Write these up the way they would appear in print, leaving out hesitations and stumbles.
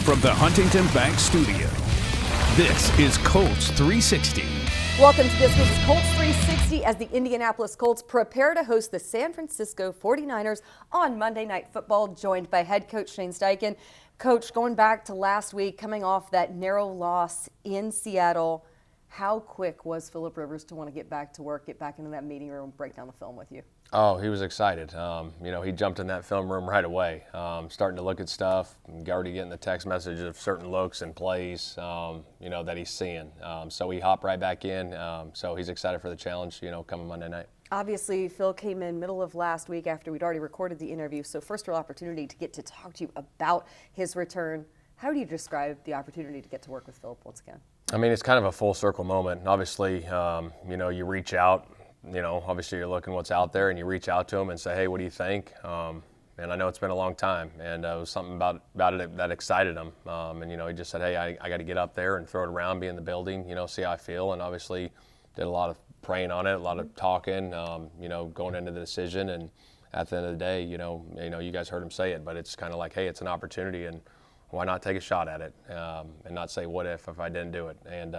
From the Huntington Bank Studio, this is Colts 360. Welcome to this week's Colts 360 as the Indianapolis Colts prepare to host the San Francisco 49ers on Monday Night Football, joined by head coach Shane Steichen. Coach, going back to last week, coming off that narrow loss in Seattle, how quick was Philip Rivers to want to get back to work, get back into that meeting room, break down the film with you? Oh, he was excited. He jumped in that film room right away, starting to look at stuff, already getting the text message of certain looks and plays, that he's seeing. So he hopped right back in. So he's excited for the challenge, coming Monday night. Obviously, Phil came in middle of last week after we'd already recorded the interview. So first real opportunity to get to talk to you about his return. How do you describe the opportunity to get to work with Philip once again? I mean, it's kind of a full circle moment. Obviously, you reach out. Obviously you're looking what's out there and you reach out to him and say, hey, what do you think? And I know it's been a long time, and it was something about it that excited him. He just said, hey, I got to get up there and throw it around, be in the building, see how I feel. And obviously did a lot of praying on it, a lot of talking, going into the decision. And at the end of the day, you guys heard him say it, but it's kind of like, hey, it's an opportunity, and why not take a shot at it and not say what if I didn't do it. And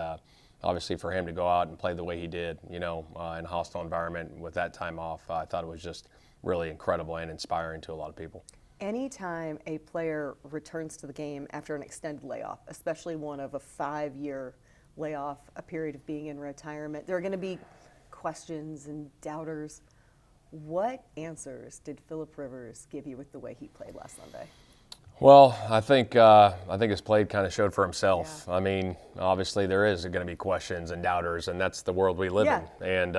obviously for him to go out and play the way he did, in a hostile environment with that time off, I thought it was just really incredible and inspiring to a lot of people. Anytime a player returns to the game after an extended layoff, especially one of a 5-year layoff, a period of being in retirement, there are going to be questions and doubters. What answers did Philip Rivers give you with the way he played last Sunday? Well, I think his play kind of showed for himself. Yeah. I mean, obviously there is going to be questions and doubters, and that's the world we live in. And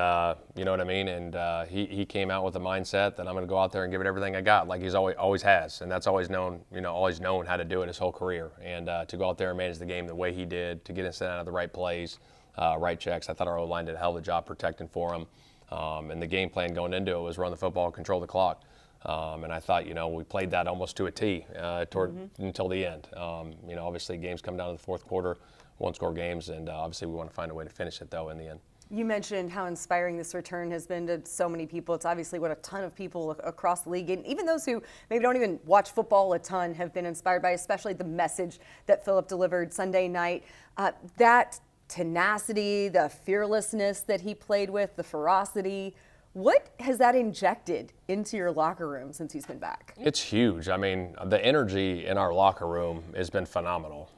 you know what I mean? And he came out with a mindset that I'm going to go out there and give it everything I got, like he's always has, and that's always known how to do it his whole career. And to go out there and manage the game the way he did, to get us out of the right plays, right checks. I thought our O-line did a hell of a job protecting for him. And the game plan going into it was run the football, control the clock. And I thought, we played that almost to a T until the end. Obviously games come down to the fourth quarter, one-score games, and obviously we want to find a way to finish it, though, in the end. You mentioned how inspiring this return has been to so many people. It's obviously what a ton of people across the league, and even those who maybe don't even watch football a ton, have been inspired by, especially the message that Philip delivered Sunday night. That tenacity, the fearlessness that he played with, the ferocity. What has that injected into your locker room since he's been back? It's huge. I mean, the energy in our locker room has been phenomenal.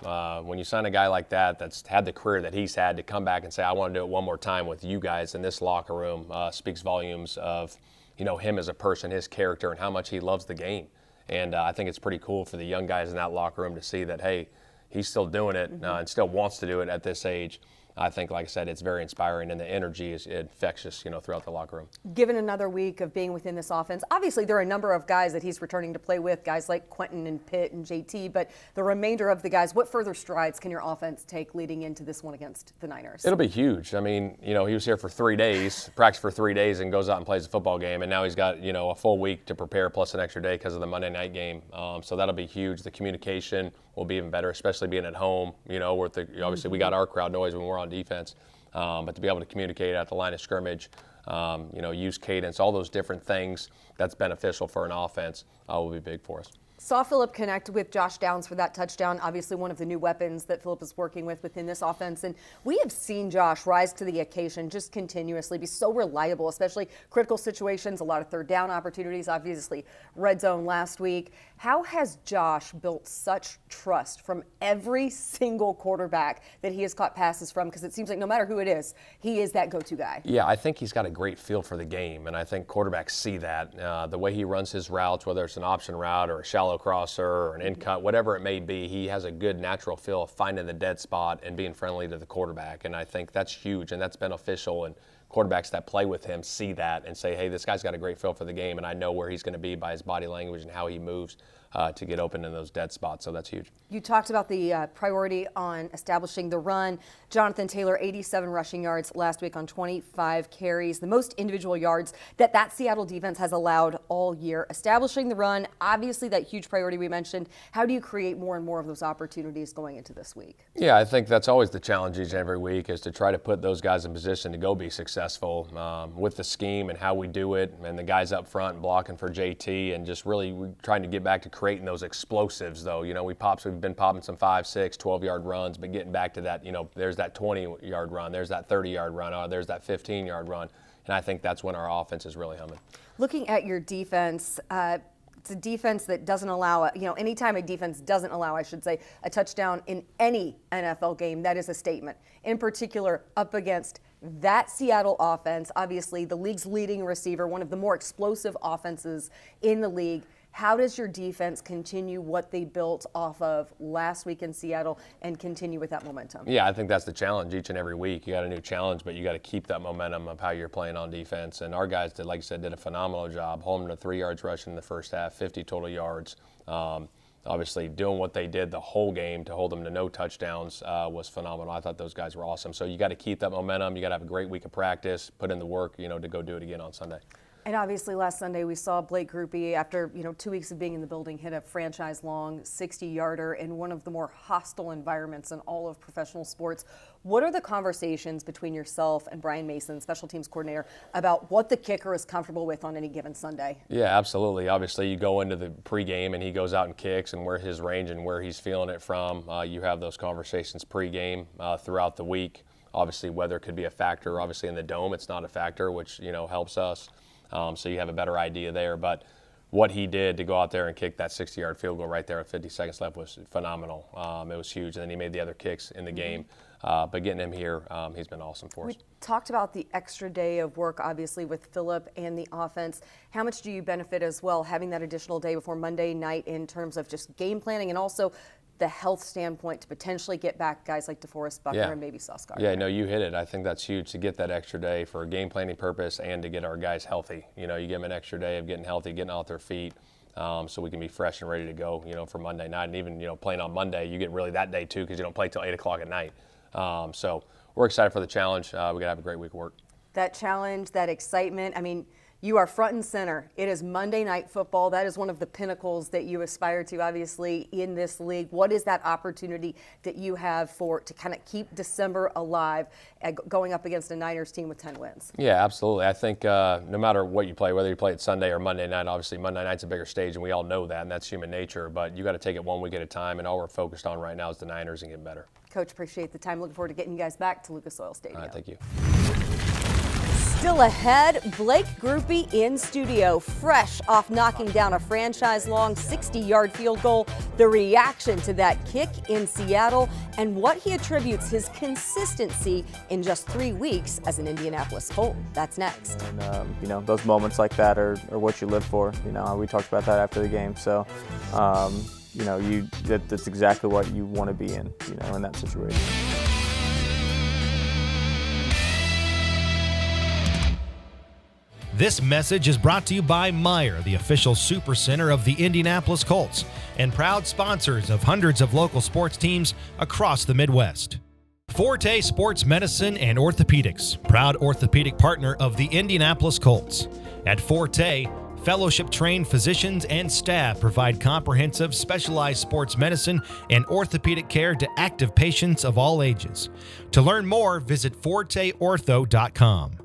When you sign a guy like that that's had the career that he's had, to come back and say, I want to do it one more time with you guys in this locker room, speaks volumes of, him as a person, his character, and how much he loves the game. And I think it's pretty cool for the young guys in that locker room to see that, hey, he's still doing it and still wants to do it at this age. I think, like I said, it's very inspiring, and the energy is infectious, throughout the locker room. Given another week of being within this offense, obviously there are a number of guys that he's returning to play with, guys like Quentin and Pitt and JT, but the remainder of the guys, what further strides can your offense take leading into this one against the Niners? It'll be huge. I mean, he was here for 3 days, practiced for 3 days, and goes out and plays a football game, and now he's got, a full week to prepare plus an extra day because of the Monday night game. So that'll be huge. The communication will be even better, especially being at home, obviously we got our crowd noise when we're on defense. But to be able to communicate at the line of scrimmage, use cadence, all those different things that's beneficial for an offense will be big for us. Saw Philip connect with Josh Downs for that touchdown, obviously one of the new weapons that Philip is working with within this offense. And we have seen Josh rise to the occasion just continuously, be so reliable, especially critical situations, a lot of third down opportunities, obviously red zone last week. How has Josh built such trust from every single quarterback that he has caught passes from? Because it seems like no matter who it is, he is that go-to guy. Yeah, I think he's got a great feel for the game, and I think quarterbacks see that. The way he runs his routes, whether it's an option route or a shallow crosser or an in cut, whatever it may be, he has a good natural feel of finding the dead spot and being friendly to the quarterback. And I think that's huge, and that's beneficial. And quarterbacks that play with him see that and say, hey, this guy's got a great feel for the game, and I know where he's going to be by his body language and how he moves to get open in those dead spots. So that's huge. You talked about the priority on establishing the run. Jonathan Taylor, 87 rushing yards last week on 25 carries, the most individual yards that Seattle defense has allowed all year. Establishing the run, obviously that huge priority we mentioned. How do you create more and more of those opportunities going into this week? Yeah, I think that's always the challenge each and every week, is to try to put those guys in position to go be successful with the scheme and how we do it, and the guys up front blocking for JT, and just really trying to get back to creating those explosives, though. You know, we've been popping some 5, 6, 12-yard runs, but getting back to that, you know, there's that 20-yard run, there's that 30-yard run, there's that 15-yard run, and I think that's when our offense is really humming. Looking at your defense, it's a defense that doesn't allow, anytime a defense doesn't allow, I should say, a touchdown in any NFL game, that is a statement. In particular, up against that Seattle offense, obviously the league's leading receiver, one of the more explosive offenses in the league. How does your defense continue what they built off of last week in Seattle and continue with that momentum? Yeah, I think that's the challenge each and every week. You got a new challenge, but you got to keep that momentum of how you're playing on defense. And our guys did, like you said, did a phenomenal job, holding to 3 yards rushing in the first half, 50 total yards. Obviously, doing what they did the whole game to hold them to no touchdowns was phenomenal. I thought those guys were awesome. So you got to keep that momentum. You got to have a great week of practice, put in the work, to go do it again on Sunday. And obviously last Sunday we saw Blake Grupe, after 2 weeks of being in the building, hit a franchise-long 60-yarder in one of the more hostile environments in all of professional sports. What are the conversations between yourself and Brian Mason, special teams coordinator, about what the kicker is comfortable with on any given Sunday? Yeah, absolutely. Obviously, you go into the pregame and he goes out and kicks and where his range and where he's feeling it from. You have those conversations pregame throughout the week. Obviously, weather could be a factor. Obviously, in the dome, it's not a factor, which helps us. So you have a better idea there. But what he did to go out there and kick that 60-yard field goal right there with 50 seconds left was phenomenal. It was huge. And then he made the other kicks in the game. But getting him here, he's been awesome for us. We talked about the extra day of work, obviously, with Phillip and the offense. How much do you benefit as well, having that additional day before Monday night in terms of just game planning and also the health standpoint to potentially get back guys like DeForest Buckner and maybe Sauce Gardner? Yeah, no, you hit it. I think that's huge to get that extra day for a game planning purpose and to get our guys healthy. You give them an extra day of getting healthy, getting off their feet, so we can be fresh and ready to go, for Monday night. And even, playing on Monday, you get really that day too because you don't play till 8 o'clock at night. So we're excited for the challenge. We're going to have a great week of work. That challenge, that excitement, you are front and center. It is Monday Night Football. That is one of the pinnacles that you aspire to, obviously, in this league. What is that opportunity that you have to kind of keep December alive going up against a Niners team with 10 wins? Yeah, absolutely. I think no matter what you play, whether you play it Sunday or Monday night, obviously Monday night's a bigger stage, and we all know that, and that's human nature. But you got to take it 1 week at a time, and all we're focused on right now is the Niners and getting better. Coach, appreciate the time. Looking forward to getting you guys back to Lucas Oil Stadium. All right, thank you. Still ahead, Blake Grupe in studio, fresh off knocking down a franchise-long 60-yard field goal, the reaction to that kick in Seattle, and what he attributes his consistency in just 3 weeks as an Indianapolis Colt. That's next. And, those moments like that are what you live for. We talked about that after the game. So, that's exactly what you want to be in that situation. This message is brought to you by Meijer, the official super center of the Indianapolis Colts, and proud sponsors of hundreds of local sports teams across the Midwest. Forte Sports Medicine and Orthopedics, proud orthopedic partner of the Indianapolis Colts. At Forte, fellowship-trained physicians and staff provide comprehensive, specialized sports medicine and orthopedic care to active patients of all ages. To learn more, visit forteortho.com.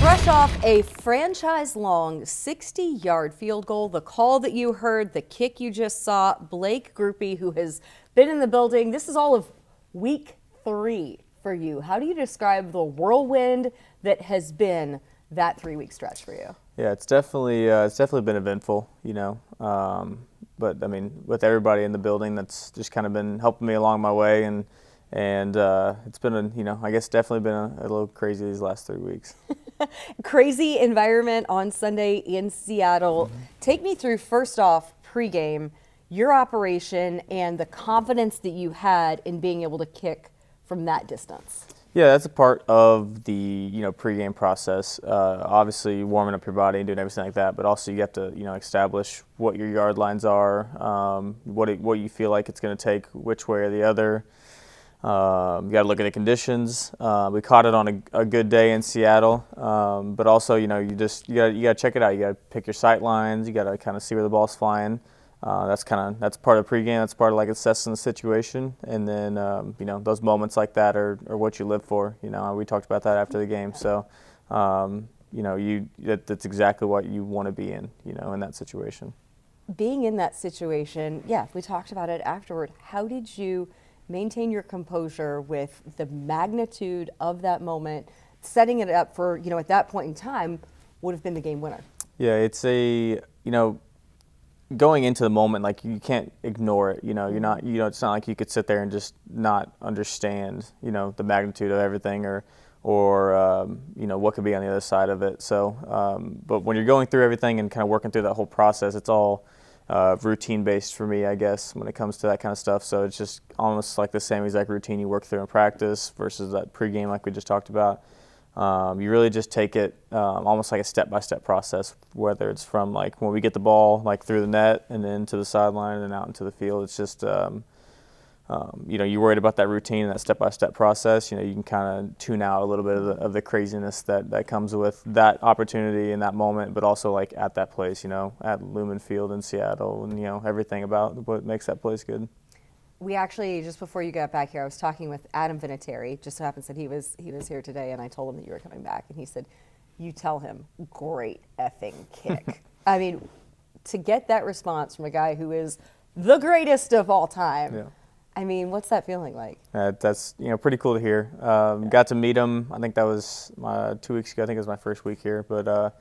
Fresh off a franchise-long 60-yard field goal, the call that you heard, the kick you just saw, Blake Grupe, who has been in the building. This is all of week 3 for you. How do you describe the whirlwind that has been that 3-week stretch for you? Yeah, it's definitely been eventful, but with everybody in the building, that's just kind of been helping me along my way, and it's been I guess definitely been a little crazy these last 3 weeks. Crazy environment on Sunday in Seattle. Take me through, first off, pregame, your operation and the confidence that you had in being able to kick from that distance. Yeah, that's a part of the pregame process. Obviously, warming up your body and doing everything like that, but also you have to establish what your yard lines are, what you feel like it's going to take, which way or the other. You got to look at the conditions. We caught it on a good day in Seattle, but also you got to check it out. You got to pick your sight lines. You got to kind of see where the ball's flying. That's part of pregame. That's part of like assessing the situation, and then those moments like that are what you live for. We talked about that after the game. So that's exactly what you want to be in, in that situation. Being in that situation, yeah, we talked about it afterward. How did you maintain your composure with the magnitude of that moment, setting it up for, at that point in time would have been the game winner? Yeah, it's going into the moment, like you can't ignore it. You're not. It's not like you could sit there and just not understand. The magnitude of everything, or what could be on the other side of it. So, but when you're going through everything and kind of working through that whole process, it's all routine based for me, I guess, when it comes to that kind of stuff. So it's just almost like the same exact routine you work through in practice versus that pregame, like we just talked about. You really just take it almost like a step-by-step process, whether it's from like when we get the ball like through the net and then to the sideline and out into the field. It's just, you're worried about that routine and that step-by-step process. You can kind of tune out a little bit of the craziness that comes with that opportunity in that moment, but also like at that place, at Lumen Field in Seattle, and everything about what makes that place good. We actually, just before you got back here, I was talking with Adam Vinatieri. Just so happens that he was here today, and I told him that you were coming back, and he said, "You tell him, great effing kick." I mean, to get that response from a guy who is the greatest of all time. Yeah. I mean, what's that feeling like? That's pretty cool to hear. Got to meet him. I think that was 2 weeks ago. I think it was my first week here, but.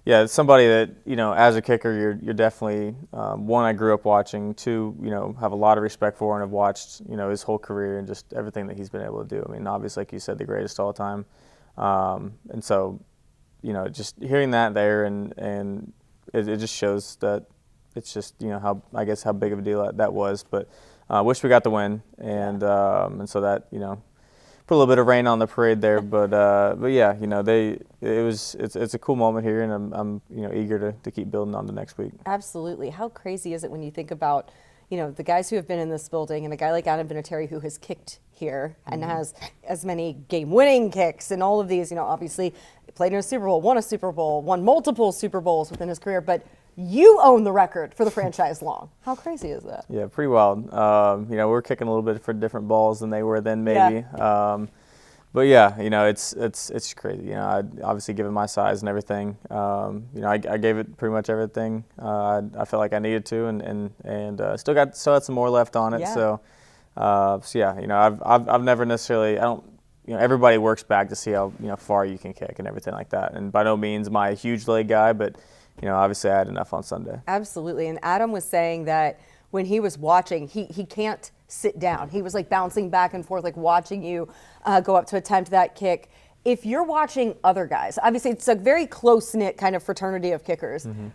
Yeah, it's somebody that, as a kicker, you're definitely, one, I grew up watching, two, have a lot of respect for and have watched, his whole career and just everything that he's been able to do. I mean, obviously, like you said, the greatest all time. And so, just hearing that there and it just shows that it's just, how big of a deal that was. But wish we got the win. And so that, put a little bit of rain on the parade there, but yeah, it's a cool moment here, and I'm eager to keep building on to next week. Absolutely. How crazy is it when you think about, the guys who have been in this building, and a guy like Adam Vinatieri who has kicked here and has as many game-winning kicks and all of these, obviously played in a Super Bowl, won multiple Super Bowls within his career, but you own the record for the franchise long. How crazy is that? Yeah, pretty wild. We're kicking a little bit for different balls than they were then, maybe. Yeah. But yeah, it's crazy. I obviously given my size and everything. I gave it pretty much everything. I felt like I needed to, and still had some more left on it. Yeah. So yeah, I've never necessarily. I don't. Everybody works back to see how far you can kick and everything like that. And by no means am I a huge leg guy, but. Obviously I had enough on Sunday. Absolutely. And Adam was saying that when he was watching, he can't sit down. He was like bouncing back and forth, like watching you go up to attempt that kick. If you're watching other guys, obviously it's a very close-knit kind of fraternity of kickers. Mm-hmm.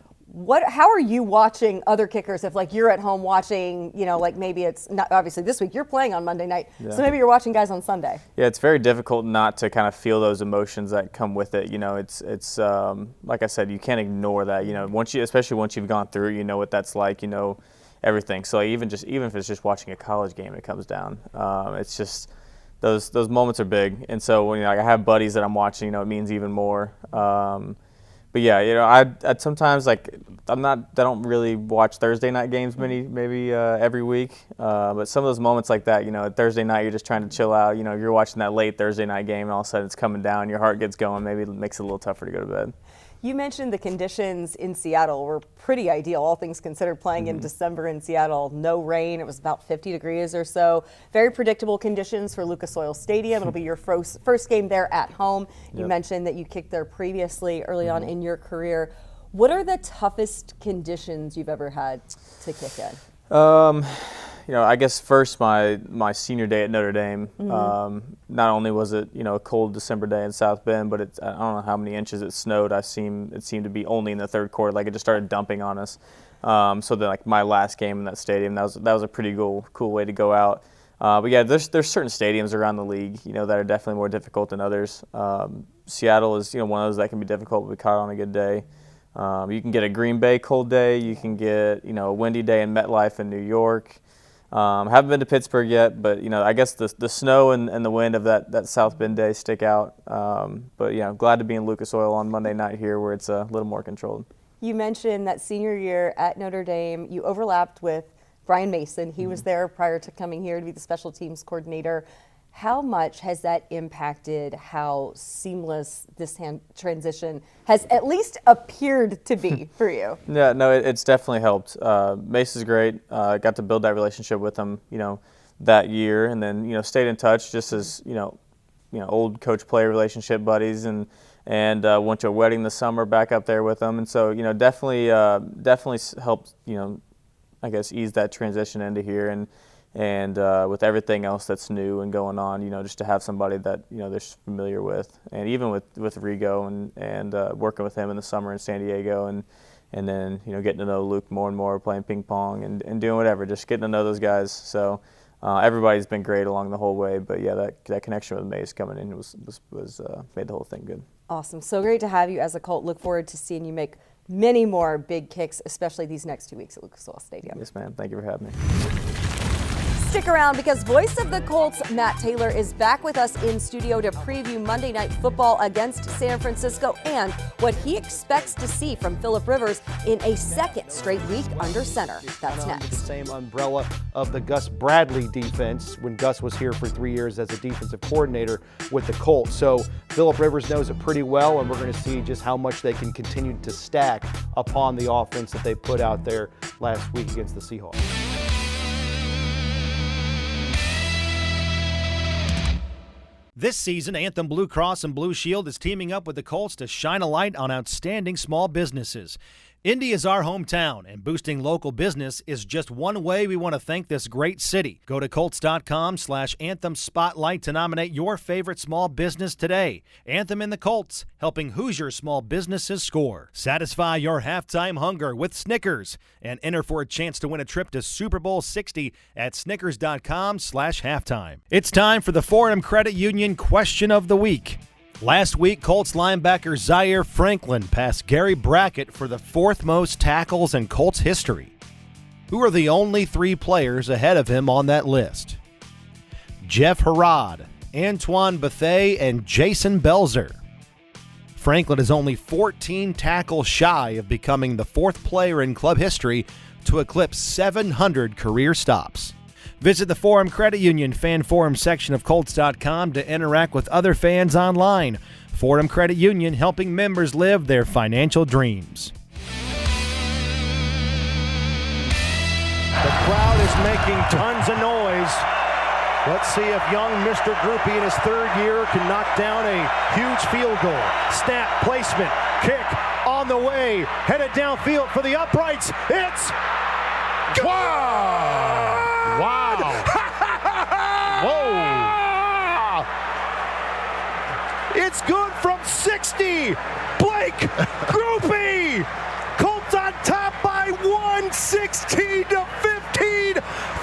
How are you watching other kickers if like you're at home watching, like maybe it's not, obviously this week you're playing on Monday night, so maybe you're watching guys on Sunday. Yeah, it's very difficult not to kind of feel those emotions that come with it. It's like I said, you can't ignore that. Especially once you've gone through, what that's like. Everything. So even if it's just watching a college game, it comes down. It's just those moments are big, and so when I have buddies that I'm watching, it means even more. But yeah, I sometimes I don't really watch Thursday night games maybe every week. But some of those moments like that, Thursday night you're just trying to chill out. You're watching that late Thursday night game, and all of a sudden it's coming down, your heart gets going. Maybe it makes it a little tougher to go to bed. You mentioned the conditions in Seattle were pretty ideal, all things considered, playing in December in Seattle. No rain. It was about 50 degrees or so. Very predictable conditions for Lucas Oil Stadium. It'll be your first game there at home. You mentioned that you kicked there previously early on in your career. What are the toughest conditions you've ever had to kick in? I guess first my senior day at Notre Dame, not only was it, a cold December day in South Bend, but I don't know how many inches it snowed. It seemed to be only in the third quarter, like it just started dumping on us. So then like my last game in that stadium, that was a pretty cool way to go out. But yeah, there's certain stadiums around the league, that are definitely more difficult than others. Seattle is, one of those that can be difficult, but we caught it on a good day. You can get a Green Bay cold day. You can get, a windy day in MetLife in New York. Haven't been to Pittsburgh yet, but I guess the snow and the wind of that South Bend day stick out. But glad to be in Lucas Oil on Monday night here, where it's a little more controlled. You mentioned that senior year at Notre Dame, you overlapped with Brian Mason. He was there prior to coming here to be the special teams coordinator. How much has that impacted how seamless this transition has at least appeared to be for you? Yeah, no, it's definitely helped. Mace is great. Got to build that relationship with him, that year, and then stayed in touch just as old coach-player relationship buddies, and went to a wedding this summer back up there with them, and so definitely helped I guess ease that transition into here, and with everything else that's new and going on, just to have somebody that they're familiar with, and even with Rigo and working with him in the summer in San Diego, and then getting to know Luke more and more, playing ping pong and doing whatever, just getting to know those guys. So everybody's been great along the whole way, but yeah, that connection with Mace coming in was made the whole thing good. Awesome, so great to have you as a Colt. Look forward to seeing you make many more big kicks, especially these next 2 weeks at Lucas Oil Stadium. Yes, ma'am. Thank you for having me. Stick around because voice of the Colts, Matt Taylor, is back with us in studio to preview Monday Night Football against San Francisco and what he expects to see from Phillip Rivers in a second straight week under center. That's next. The same umbrella of the Gus Bradley defense when Gus was here for 3 years as a defensive coordinator with the Colts. So Phillip Rivers knows it pretty well, and we're going to see just how much they can continue to stack upon the offense that they put out there last week against the Seahawks. This season, Anthem Blue Cross and Blue Shield is teaming up with the Colts to shine a light on outstanding small businesses. Indy is our hometown, and boosting local business is just one way we want to thank this great city. Go to Colts.com/Anthem Spotlight to nominate your favorite small business today. Anthem and the Colts, helping Hoosier small businesses score. Satisfy your halftime hunger with Snickers and enter for a chance to win a trip to Super Bowl 60 at Snickers.com/halftime. It's time for the Fordham Credit Union Question of the Week. Last week, Colts linebacker Zaire Franklin passed Gary Brackett for the fourth most tackles in Colts history. Who are the only 3 players ahead of him on that list? Jeff Harrod, Antoine Bethea, and Jason Belzer. Franklin is only 14 tackles shy of becoming the 4th player in club history to eclipse 700 career stops. Visit the Forum Credit Union Fan Forum section of Colts.com to interact with other fans online. Forum Credit Union, helping members live their financial dreams. The crowd is making tons of noise. Let's see if young Mr. Grupe in his 3rd year can knock down a huge field goal. Snap, placement, kick on the way. Headed downfield for the uprights. It's wow! Wow! Whoa! It's good from 60. Blake Grupe. Colts on top by 1, 16 to 15.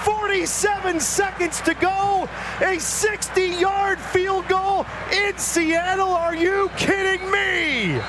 47 seconds to go. A 60-yard field goal in Seattle. Are you kidding me?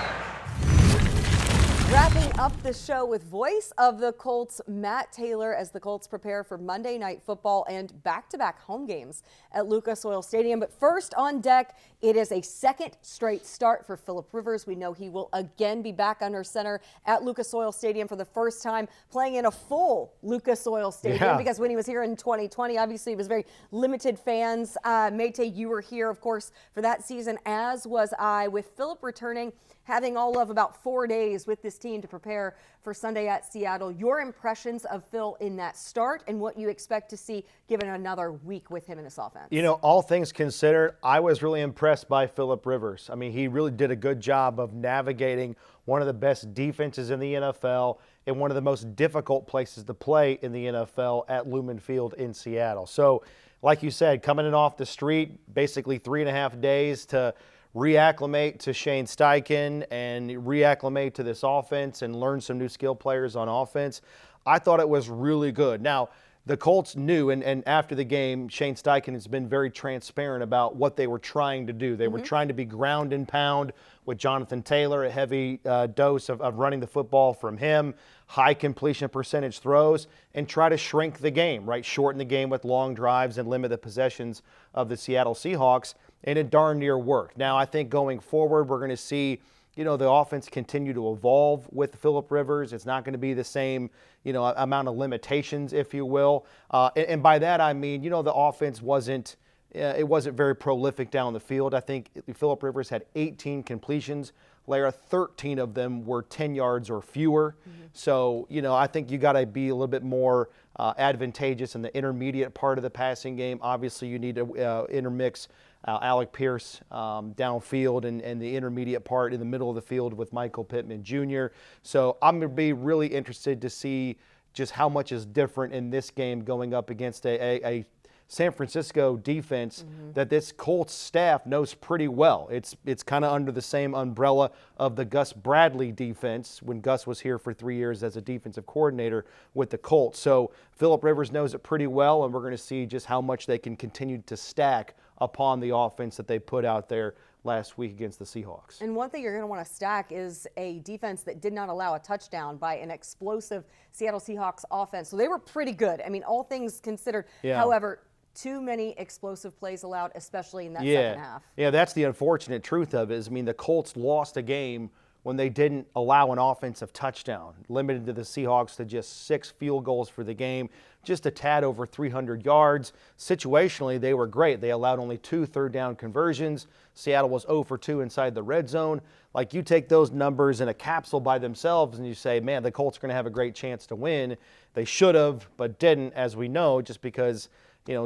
Wrapping up the show with voice of the Colts, Matt Taylor, as the Colts prepare for Monday Night Football and back-to-back home games at Lucas Oil Stadium. But first on deck, it is a second straight start for Phillip Rivers. We know he will again be back under center at Lucas Oil Stadium for the first time, playing in a full Lucas Oil Stadium, because when he was here in 2020, obviously it was very limited fans. Mayte, you were here, of course, for that season, as was I. With Phillip returning, having all of about 4 days with this team to prepare for Sunday at Seattle, your impressions of Phil in that start and what you expect to see given another week with him in this offense? You know, all things considered, I was really impressed by Phillip Rivers. I mean, he really did a good job of navigating one of the best defenses in the NFL and one of the most difficult places to play in the NFL at Lumen Field in Seattle. So, like you said, coming in off the street, basically 3.5 days to reacclimate to Shane Steichen and reacclimate to this offense and learn some new skill players on offense. I thought it was really good. Now, the Colts knew, and after the game, Shane Steichen has been very transparent about what they were trying to do. They were trying to be ground and pound with Jonathan Taylor, a heavy dose of running the football from him, high completion percentage throws, and try to shrink the game, right? Shorten the game with long drives and limit the possessions of the Seattle Seahawks, and it darn near worked. Now, I think going forward, we're going to see, you know, the offense continue to evolve with Phillip Rivers. It's not going to be the same, you know, amount of limitations, if you will. And by that, I mean, you know, the offense wasn't it wasn't very prolific down the field. I think Phillip Rivers had 18 completions. Lara, 13 of them were 10 yards or fewer. So, I think you got to be a little bit more advantageous in the intermediate part of the passing game. Obviously, you need to intermix Alec Pierce downfield and the intermediate part in the middle of the field with Michael Pittman Jr. So I'm going to be really interested to see just how much is different in this game going up against a San Francisco defense that this Colts staff knows pretty well. It's kind of under the same umbrella of the Gus Bradley defense when Gus was here for 3 years as a defensive coordinator with the Colts. So Phillip Rivers knows it pretty well, and we're going to see just how much they can continue to stack upon the offense that they put out there last week against the Seahawks. And one thing you're going to want to stack is a defense that did not allow a touchdown by an explosive Seattle Seahawks offense. So they were pretty good. I mean, all things considered. Yeah. However, too many explosive plays allowed, especially in that second half. Yeah, that's the unfortunate truth of it. Is, I mean, the Colts lost a game when they didn't allow an offensive touchdown, limited to the Seahawks to just 6 field goals for the game, just a tad over 300 yards. Situationally, they were great. They allowed only 2 third-down conversions. Seattle was 0 for 2 inside the red zone. Like, you take those numbers in a capsule by themselves and you say, man, the Colts are going to have a great chance to win. They should have, but didn't, as we know, just because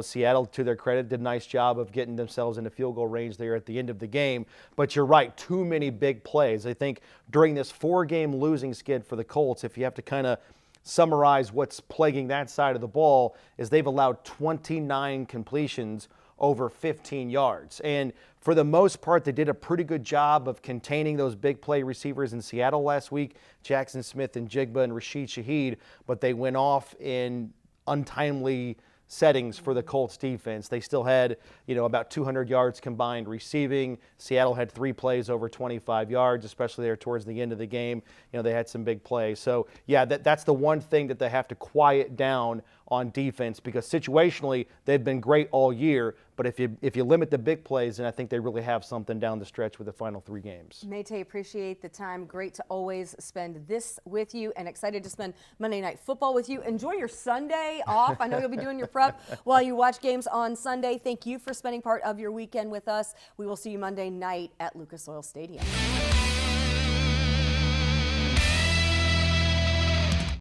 Seattle, to their credit, did a nice job of getting themselves into field goal range there at the end of the game. But you're right, too many big plays. I think during this 4-game losing skid for the Colts, if you have to kind of summarize what's plaguing that side of the ball, is they've allowed 29 completions over 15 yards. And for the most part, they did a pretty good job of containing those big play receivers in Seattle last week, Jackson Smith and Jigba and Rashid Shaheed, but they went off in untimely settings for the Colts defense. They still had, about 200 yards combined receiving. Seattle had 3 plays over 25 yards, especially there towards the end of the game. They had some big plays. So, yeah, that's the one thing that they have to quiet down on defense, because situationally they've been great all year. But if you limit the big plays, then I think they really have something down the stretch with the final 3 games. Mate, appreciate the time. Great to always spend this with you, and excited to spend Monday Night Football with you. Enjoy your Sunday off. I know you'll be doing your prep while you watch games on Sunday. Thank you for spending part of your weekend with us. We will see you Monday night at Lucas Oil Stadium.